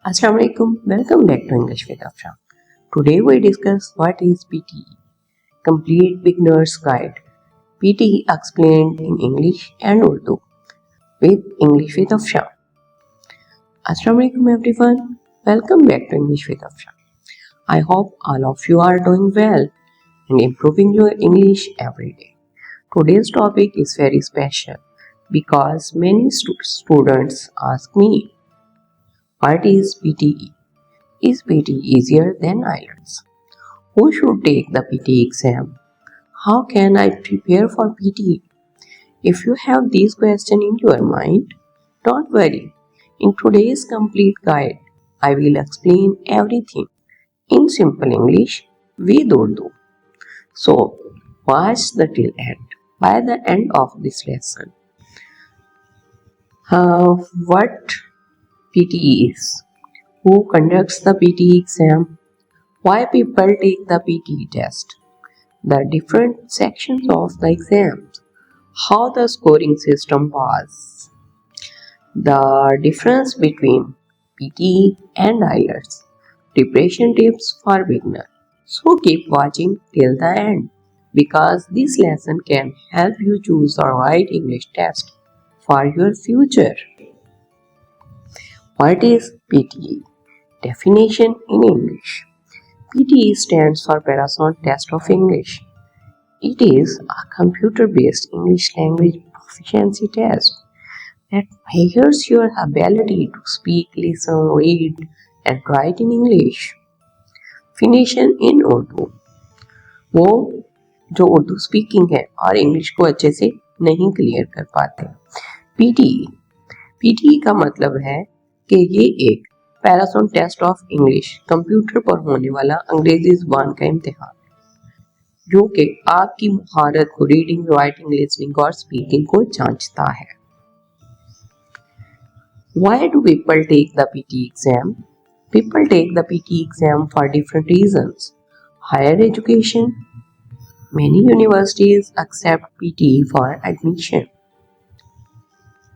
Assalamu alaikum. Welcome back to English with Afshan. Today we discuss what is PTE, Complete Beginner's Guide. PTE explained in English and Urdu with English with Afshan. Assalamu alaikum everyone. Welcome back to English with Afshan. I hope all of you are doing well and improving your English every day. Today's topic is very special because many students ask me, what is PTE? Is PTE easier than IELTS? Who should take the PTE exam? How can I prepare for PTE? If you have these questions in your mind, don't worry. In today's complete guide, I will explain everything in simple English with Urdu. So, watch the till end. By the end of this lesson, what PTE is, who conducts the PTE exam, why people take the PTE test, the different sections of the exams, how the scoring system was, the difference between PTE and IELTS, preparation tips for beginner. So keep watching till the end because this lesson can help you choose the right English test for your future. What is PTE? Definition in English. PTE stands for Pearson Test of English. It is a computer-based English language proficiency test that measures your ability to speak, listen, read, and write in English. Definition in Urdu. वो जो Urdu speaking है और English को अच्छे से नहीं clear कर पाते. पीटीई का मतलब है कि ये एक पैरासॉन टेस्ट ऑफ इंग्लिश कंप्यूटर पर होने वाला अंग्रेजी ज़ुबान का इम्तिहान है जो कि आपकी महारत को रीडिंग, राइटिंग, लिसनिंग और स्पीकिंग को जांचता है. Why do people take the PTE exam? People take the PTE exam for different reasons. Higher education. Many universities accept PTE for admission.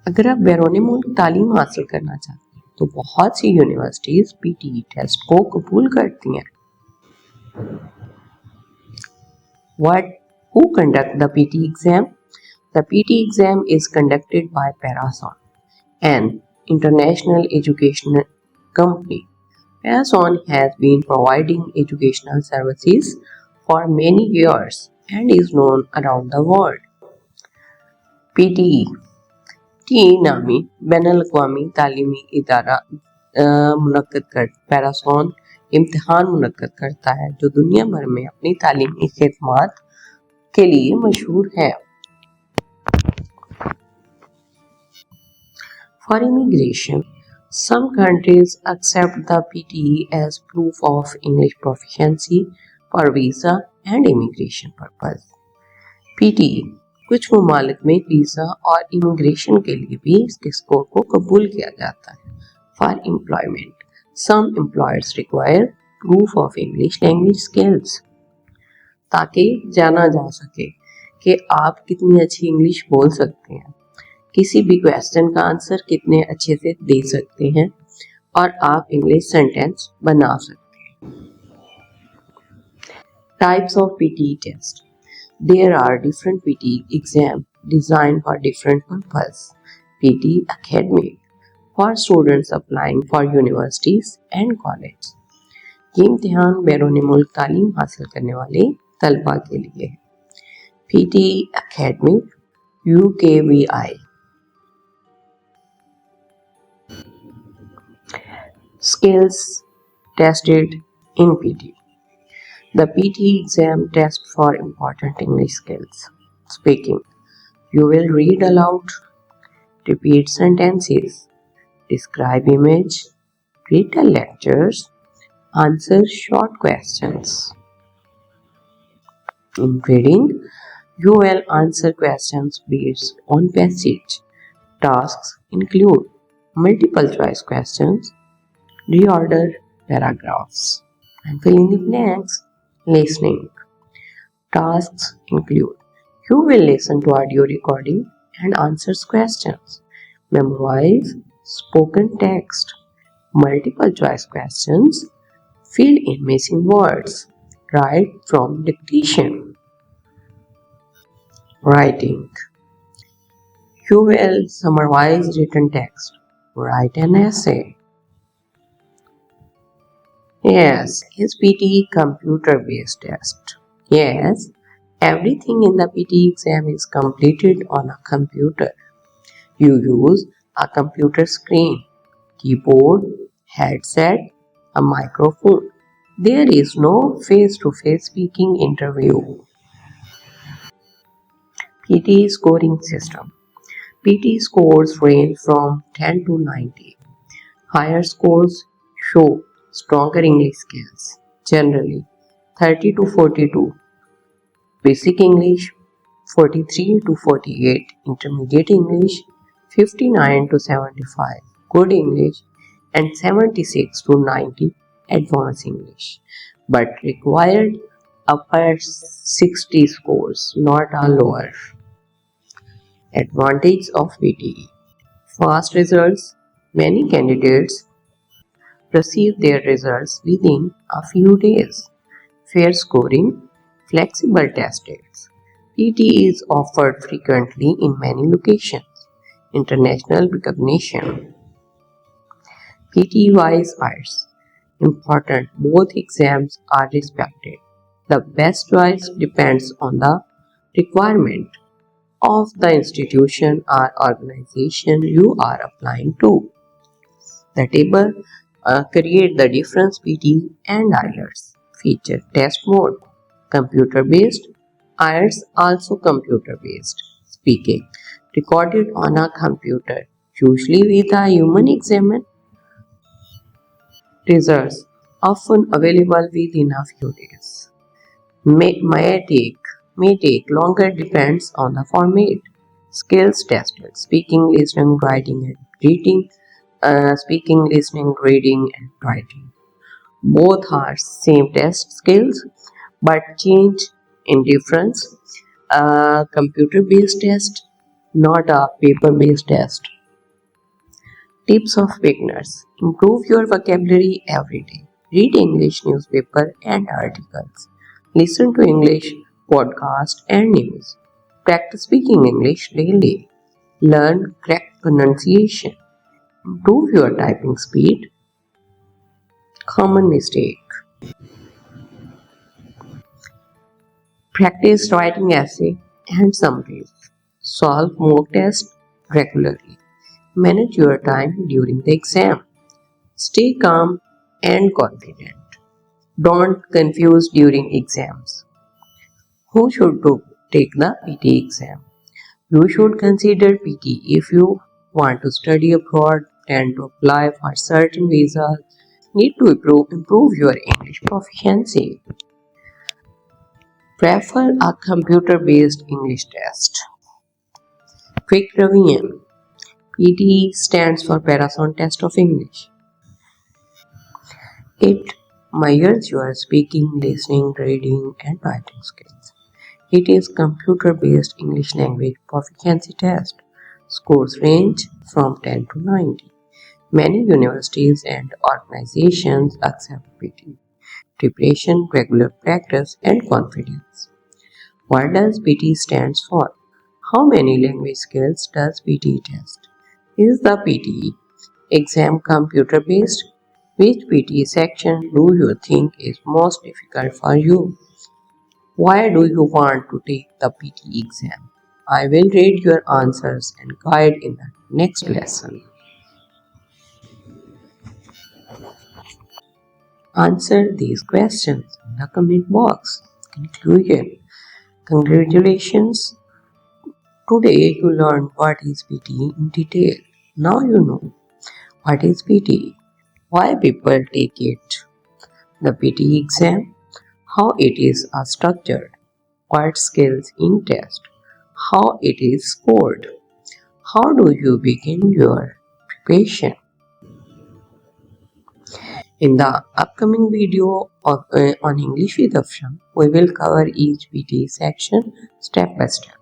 अगर आप बैरून मुल्क तालीम हासिल करना चाहते हैं तो बहुत सी यूनिवर्सिटीज PTE टेस्ट को कबूल करती हैं. Who conduct the PTE exam? The PTE exam is conducted by Pearson, an international educational company. Pearson has been providing educational services for many years and is known around the world. PTE नामी बैनुल-अक़वामी तालीमी इदारा पैरासॉन इम्तिहान मुनक्कद करता है जो दुनिया भर में अपनी तालीमी खिदमात के लिए मशहूर है. For immigration, some countries accept the PTE as proof of English proficiency for visa and immigration purpose. PTE कुछ ममालिक में वीज़ा और इमिग्रेशन के लिए भी इसके स्कोर को कबूल किया जाता है. For employment, some employers require proof of English language skills ताकि जाना जा सके कि आप कितनी अच्छी इंग्लिश बोल सकते हैं, किसी भी क्वेश्चन का आंसर कितने अच्छे से दे सकते हैं और आप इंग्लिश सेंटेंस बना सकते हैं. Types of PTE test. There are different PTE exams designed for different purposes. PTE Academic for students applying for universities and colleges. ये इम्तिहान बैरून मुल्क तालीम हासिल करने वाले तलबा के लिए है. PTE Academic UKVI. Skills tested in PTE. The PTE exam test for important English skills. Speaking. You will read aloud, repeat sentences, describe image, read the lectures, answer short questions. In reading, you will answer questions based on passage. Tasks include multiple choice questions, reorder paragraphs, and fill in the blanks. Listening. Tasks include you will listen to audio recording and answer questions, memorize spoken text, Multiple choice questions. Fill in missing words. Write from dictation. Writing. You will summarize written text. Write an essay. Yes, is PTE computer based test? Yes, everything in the PTE exam is completed on a computer. You use a computer screen, keyboard, headset, a microphone. There is no face to face speaking interview. PTE scoring system. PT scores range from 10 to 90. Higher scores show stronger English skills, generally 30 to 42, basic English 43 to 48, intermediate English 59 to 75, good English, and 76 to 90, advanced English, but required upper 60 scores, not a lower. Advantage of PTE. Fast results. Many candidates receive their results within a few days. Fair scoring, flexible test dates. PT is offered frequently in many locations. International recognition. PT wise IELTS. Important, both exams are respected. The best choice depends on the requirement of the institution or organization you are applying to. The table create the difference PT and IELTS. Feature test mode. Computer based. IELTS also computer based. Speaking. Recorded on a computer. Usually with a human examiner. Results often available within a few days. May take longer depends on the format. Skills tested. Speaking, listening, writing and reading. Speaking, listening, reading and writing. Both are same test skills but change in difference. A computer based test, not a paper based test. Tips of beginners. Improve your vocabulary every day. Read English newspaper and articles. Listen to English podcast and news. Practice speaking English daily. Learn correct pronunciation. Improve your typing speed. Common mistake. Practice writing essay and summaries. Solve mock tests regularly. Manage your time during the exam. Stay calm and confident. Don't confuse during exams. Who should take the PT exam? You should consider PT if you want to study abroad and to apply for certain visas. Need to improve your English proficiency. Prefer a computer-based English test. Quick revision. PTE stands for Parason Test of English. It measures your speaking, listening, reading, and writing skills. It is computer-based English language proficiency test. Scores range from 10 to 90. Many universities and organizations accept PTE. Preparation, regular practice, and confidence. What does PT stands for? How many language skills does PT test? Is the PT exam computer based? Which PT section do you think is most difficult for you? Why do you want to take the PT exam? I will read your answers and guide in the next lesson. Answer these questions in the comment box. Conclusion. Congratulations. Today you learned what is PTE in detail. Now you know what is PTE, why people take it, the PTE exam, how it is structured, what skills in test, how it is scored, how do you begin your preparation. In the upcoming video on English with Afshan, we will cover each PTE section step by step,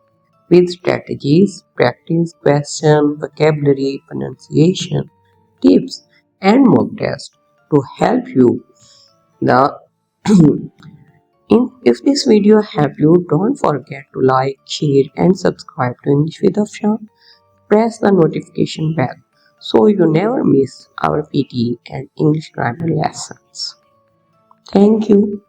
with strategies, practice, question, vocabulary, pronunciation, tips, and mock tests to help you. The if this video helped you, don't forget to like, share, and subscribe to English with Afshan. Press the notification bell so you never miss our PTE and English grammar lessons. Thank you.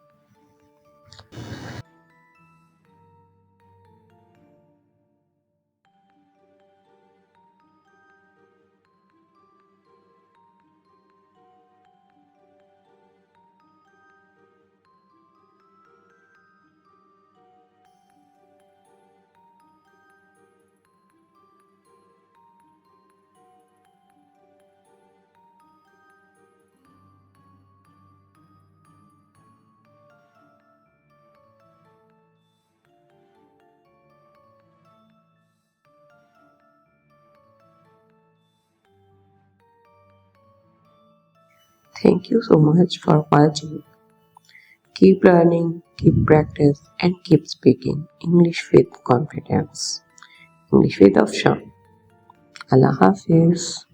Thank you so much for watching. Keep learning, keep practice, and keep speaking English with confidence. English with Afshan. Allah Hafiz.